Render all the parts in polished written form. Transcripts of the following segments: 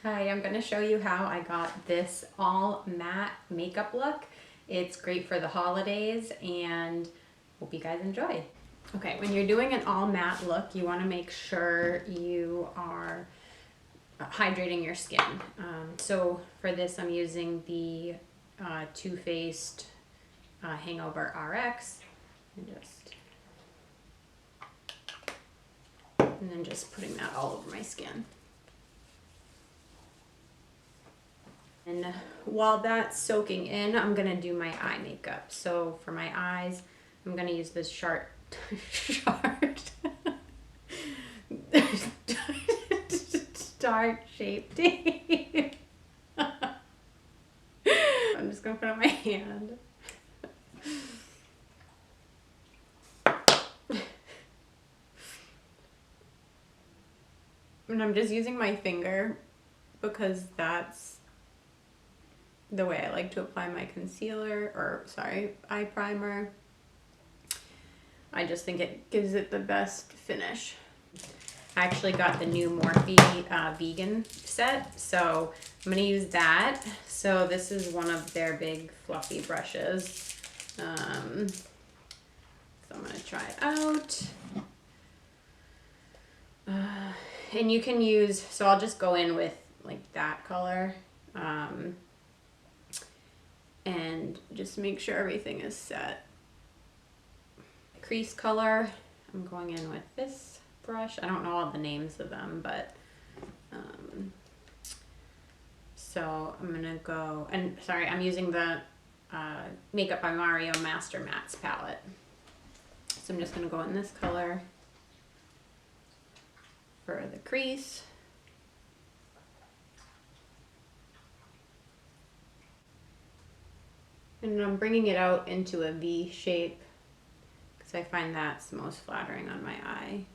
Hi, I'm gonna show you how I got this all matte makeup look. It's great for the holidays and hope you guys enjoy. Okay, when you're doing an all matte look, you wanna make sure you are hydrating your skin. So for this, I'm using the Too Faced Hangover RX and then just putting that all over my skin. And while that's soaking in, I'm gonna do my eye makeup. So for my eyes, I'm gonna use this sharp star shaped tape. I'm just gonna put it on my hand. And I'm just using my finger because that's the way I like to apply my concealer, or sorry, eye primer. I just think it gives it the best finish. I actually got the new Morphe vegan set, so I'm gonna use that. So this is one of their big fluffy brushes. So I'm gonna try it out. And you can use, so I'll just go in with like that color. And just make sure everything is set. Crease color, I'm going in with this brush. I don't know all the names of them, but so I'm gonna go, and sorry, I'm using the Makeup by Mario Master Mattes palette. So I'm just gonna go in this color for the crease. And I'm bringing it out into a V shape because I find that's most flattering on my eye.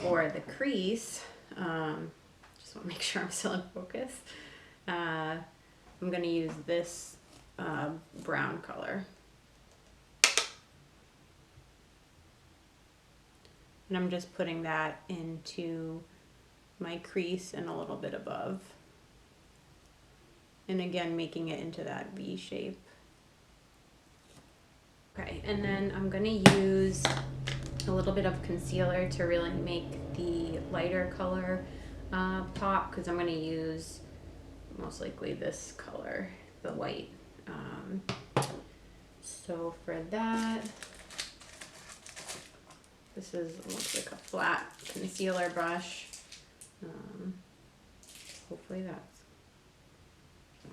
For the crease, just want to make sure I'm still in focus. I'm going to use this brown color. And I'm just putting that into my crease and a little bit above. And again, making it into that V shape. Okay, and then I'm gonna use a little bit of concealer to really make the lighter color pop, because I'm gonna use most likely this color, the white. So for that, this looks like a flat concealer brush. Hopefully that's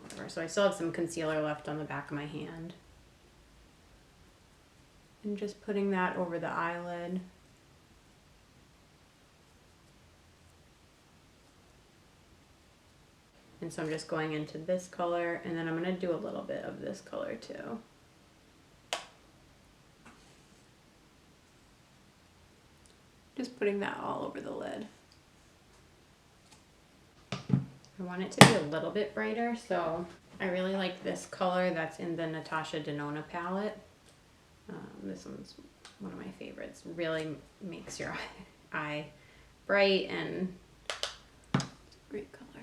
whatever. So I still have some concealer left on the back of my hand. And just putting that over the eyelid. And so I'm just going into this color, and then I'm going to do a little bit of this color too. Just putting that all over the lid. I want it to be a little bit brighter, so I really like this color that's in the Natasha Denona palette. This one's one of my favorites. Really makes your eye bright and great color.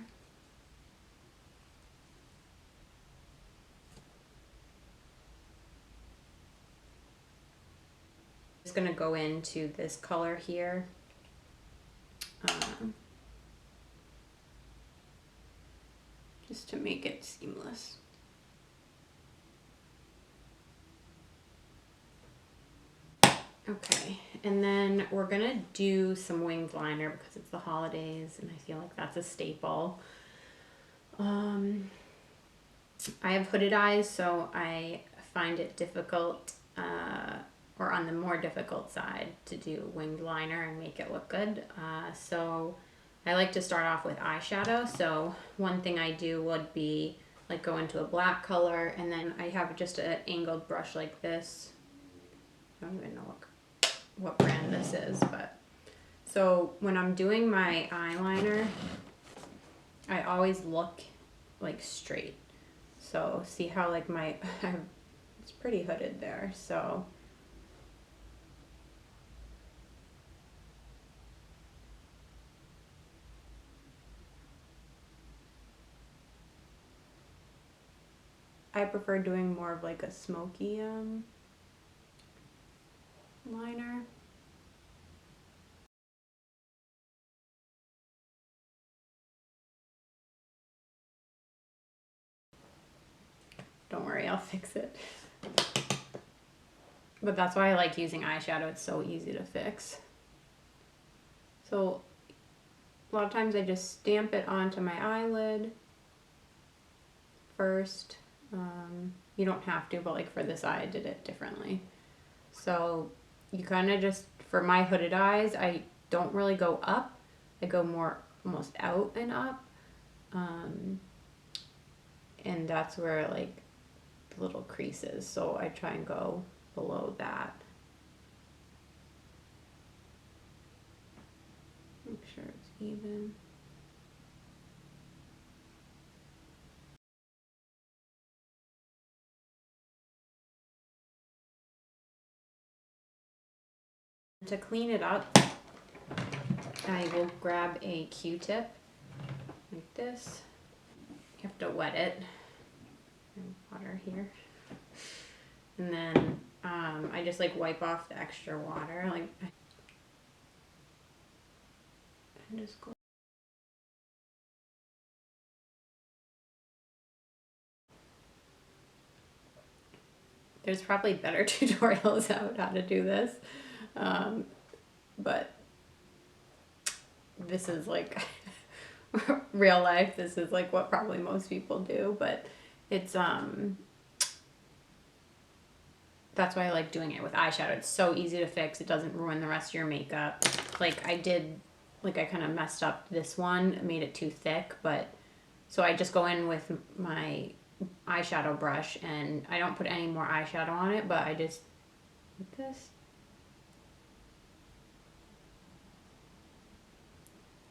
Just gonna go into this color here. Just to make it seamless. Okay, and then we're gonna do some winged liner because it's the holidays and I feel like that's a staple. I have hooded eyes, so I find it difficult, or on the more difficult side, to do winged liner and make it look good. So I like to start off with eyeshadow. So one thing I do would be like go into a black color, and then I have just an angled brush like this. I don't even know what brand this is, but so when I'm doing my eyeliner, I always look like straight. So see how like it's pretty hooded there, so I prefer doing more of like a smoky liner. Don't worry, I'll fix it. But that's why I like using eyeshadow. It's so easy to fix. So a lot of times I just stamp it onto my eyelid first. You don't have to, but like for this eye I did it differently. So you kind of just, for my hooded eyes, I don't really go up. I go more almost out and up. And that's where like the little creases. So I try and go below that. Make sure it's even. To clean it up, I will grab a Q-tip like this. You have to wet it. And water here. And then I just like wipe off the extra water. Like, and just go. There's probably better tutorials out how to do this. But this is like real life. This is like what probably most people do, but it's that's why I like doing it with eyeshadow. It's so easy to fix. It doesn't ruin the rest of your makeup. Like I did, like I kind of messed up this one, made it too thick, but so I just go in with my eyeshadow brush and I don't put any more eyeshadow on it, but I just like this.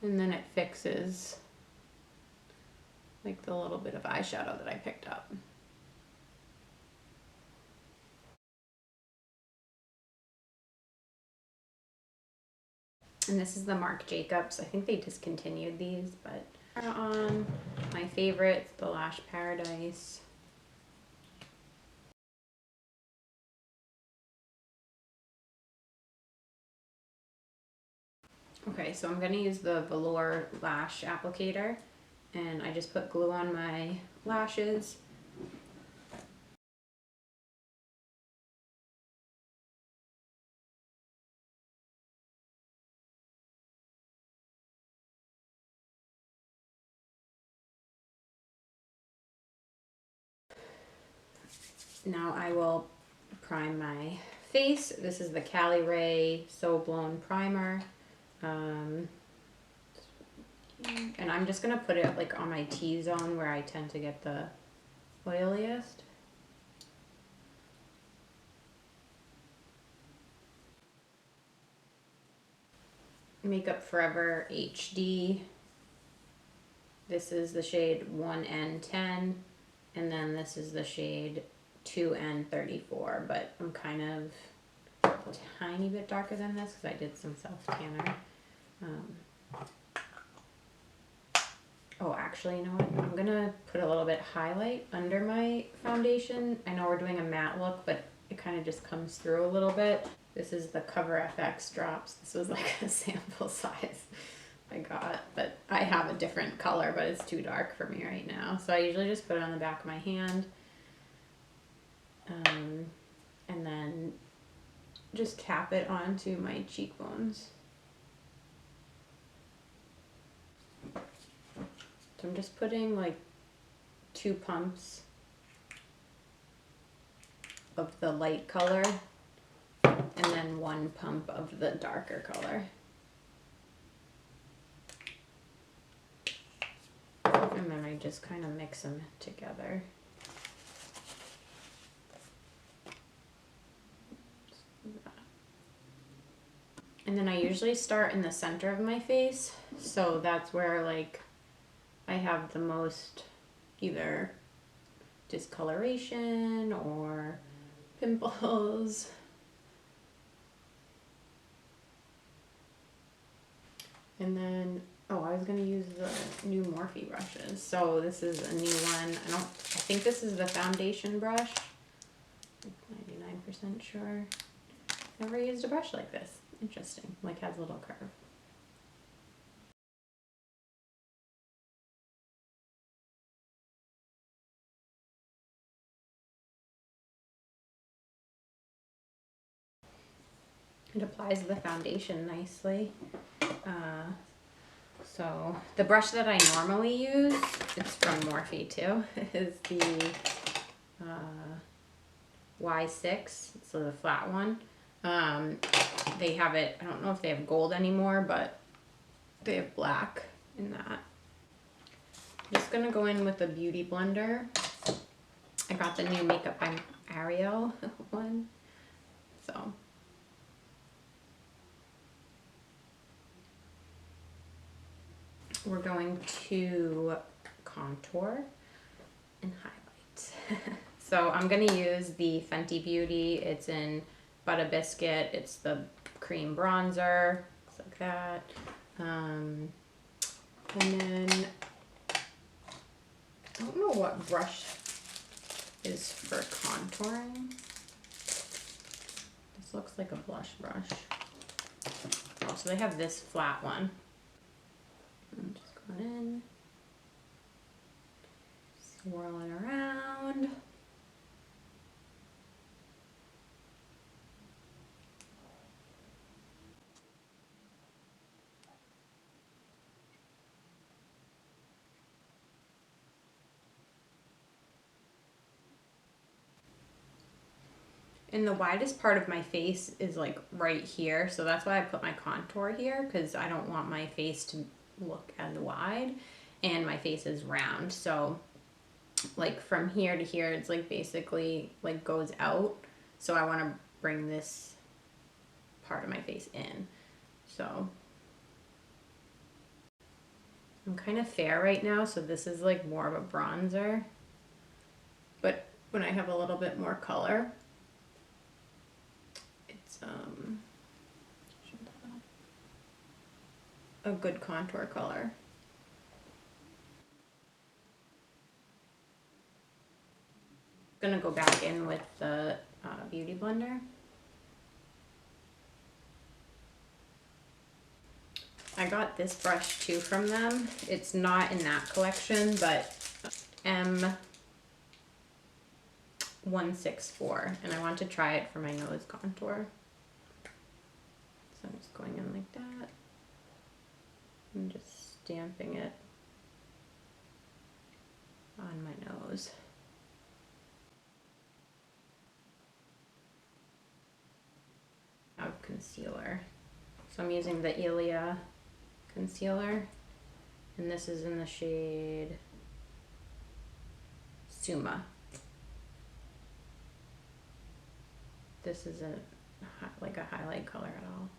And then it fixes like the little bit of eyeshadow that I picked up. And this is the Marc Jacobs. I think they discontinued these, but on my favorite, the Lash Paradise. Okay, so I'm gonna use the velour lash applicator, and I just put glue on my lashes. Now I will prime my face. This is the Cali Ray So Blown Primer. And I'm just gonna put it like on my T-zone where I tend to get the oiliest. Makeup Forever HD. This is the shade 1N10, and then this is the shade 2N34, but I'm kind of a tiny bit darker than this because I did some self-tanner. Oh, actually, you know what? I'm gonna put a little bit highlight under my foundation. I know we're doing a matte look, but it kind of just comes through a little bit. This is the Cover FX drops. This was like a sample size I got, but I have a different color, but it's too dark for me right now. So I usually just put it on the back of my hand. And then just tap it onto my cheekbones. So I'm just putting like 2 pumps of the light color and then 1 pump of the darker color. And then I just kind of mix them together. And then I usually start in the center of my face, so that's where like I have the most either discoloration or pimples. And then Oh, I was gonna use the new Morphe brushes. So this is a new one. I think this is the foundation brush. 99% sure. Never used a brush like this. Interesting. Like has a little curve. It applies the foundation nicely. So the brush that I normally use, it's from Morphe too, is the Y6. It's the flat one. They have it, I don't know if they have gold anymore, but they have black in that. I'm just gonna go in with a beauty blender. I got the new Makeup by Ariel one. So we're going to contour and highlight. So I'm gonna use the Fenty Beauty. It's in Butter Biscuit. It's the cream bronzer. Looks like that. And then I don't know what brush is for contouring. This looks like a blush brush. Oh, so they have this flat one. I'm just going in, swirling around. And the widest part of my face is like right here, so that's why I put my contour here, because I don't want my face to look as wide, and my face is round, so like from here to here it's like basically like goes out, so I want to bring this part of my face in. So I'm kind of fair right now, so this is like more of a bronzer, but when I have a little bit more color, it's a good contour color. Gonna go back in with the beauty blender. I got this brush too from them. It's not in that collection, but M164, and I want to try it for my nose contour. So I'm just going in like that and just stamping it on my nose. Of concealer. So I'm using the Ilia concealer, and this is in the shade Suma. This isn't like a highlight color at all.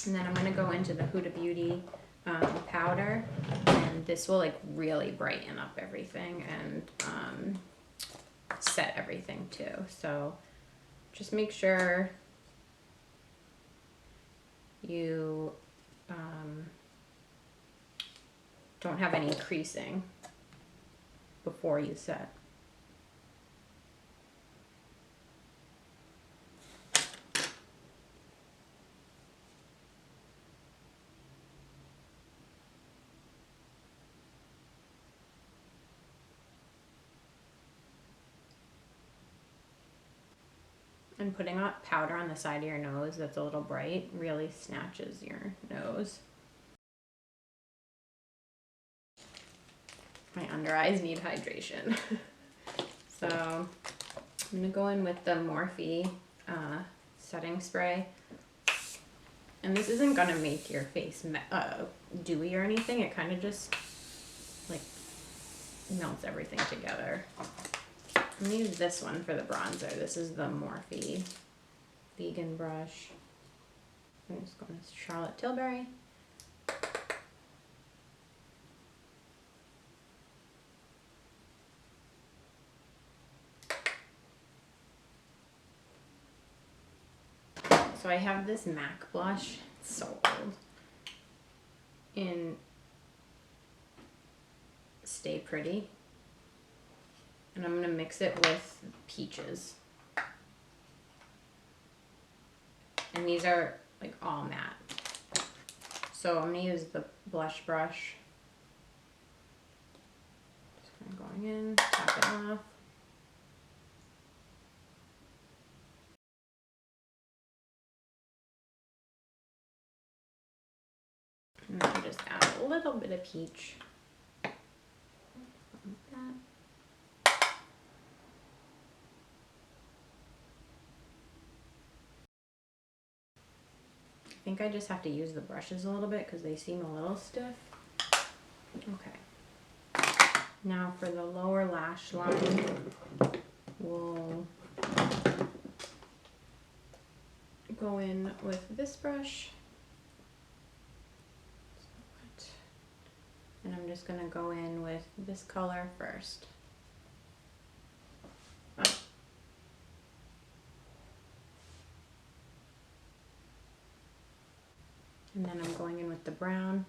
And then I'm going to go into the Huda Beauty powder, and this will like really brighten up everything and set everything too. So just make sure you don't have any creasing before you set. And putting on powder on the side of your nose that's a little bright really snatches your nose. My under eyes need hydration. So I'm gonna go in with the Morphe setting spray. And this isn't gonna make your face dewy or anything. It kind of just like melts everything together. I'm gonna use this one for the bronzer. This is the Morphe vegan brush. I'm just going to Charlotte Tilbury. So I have this MAC blush. It's so old. In Stay Pretty. And I'm going to mix it with Peaches. And these are like all matte. So I'm going to use the blush brush. Just kind of going in, tap it off. And then just add a little bit of peach. Like that. I think I just have to use the brushes a little bit because they seem a little stiff. Okay. Now for the lower lash line, we'll go in with this brush. And I'm just gonna go in with this color first. And then I'm going in with the brown.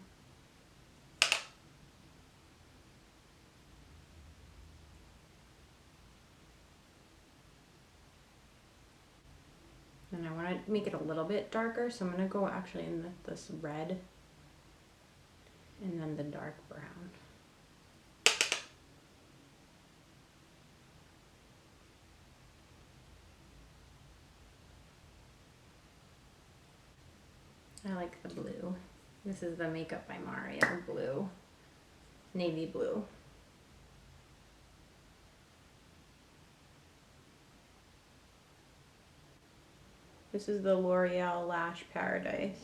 And I want to make it a little bit darker, so I'm going to go actually in this red and then the dark brown. I like the blue. This is the Makeup by Mario blue, navy blue. This is the L'Oreal Lash Paradise.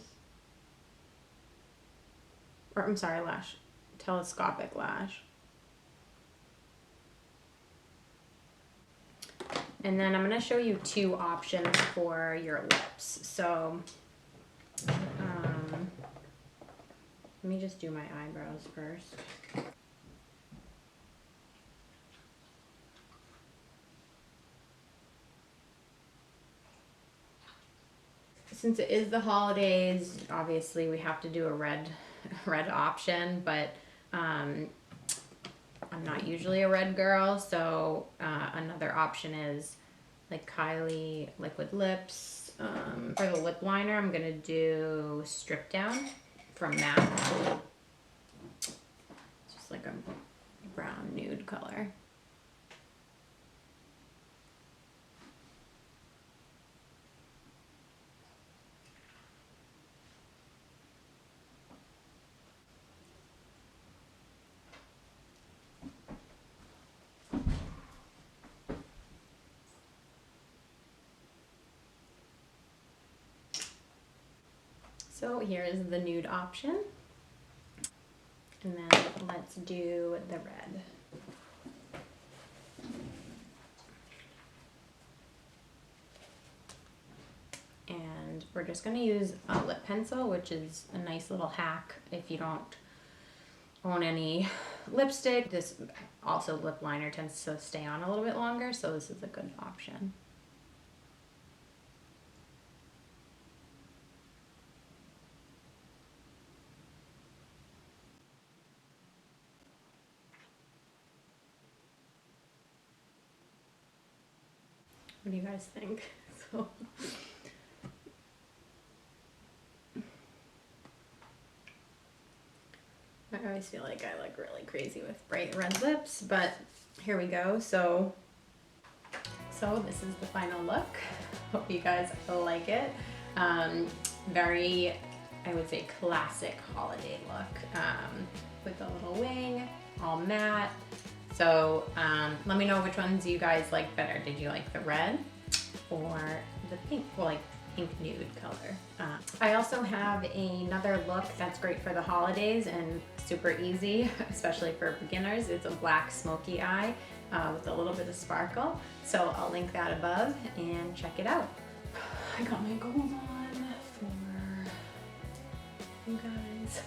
Or I'm sorry, Lash. Telescopic Lash. And then I'm going to show you two options for your lips. So, let me just do my eyebrows first. Since it is the holidays, obviously we have to do a red option, but I'm not usually a red girl, so another option is like Kylie liquid lips. For the lip liner, I'm gonna do Strip Down from MAC. Just like a brown nude color. So here is the nude option. And then let's do the red. And we're just going to use a lip pencil, which is a nice little hack if you don't own any lipstick. This also lip liner tends to stay on a little bit longer, so this is a good option. What do you guys think? So, I always feel like I look really crazy with bright red lips, but here we go. So this is the final look. Hope you guys like it. Very, I would say, classic holiday look with a little wing, all matte. So let me know which ones you guys like better. Did you like the red or the pink? Well, like pink nude color. I also have another look that's great for the holidays and super easy, especially for beginners. It's a black smoky eye. with a little bit of sparkle. So I'll link that above and check it out. I got my gold on for you guys.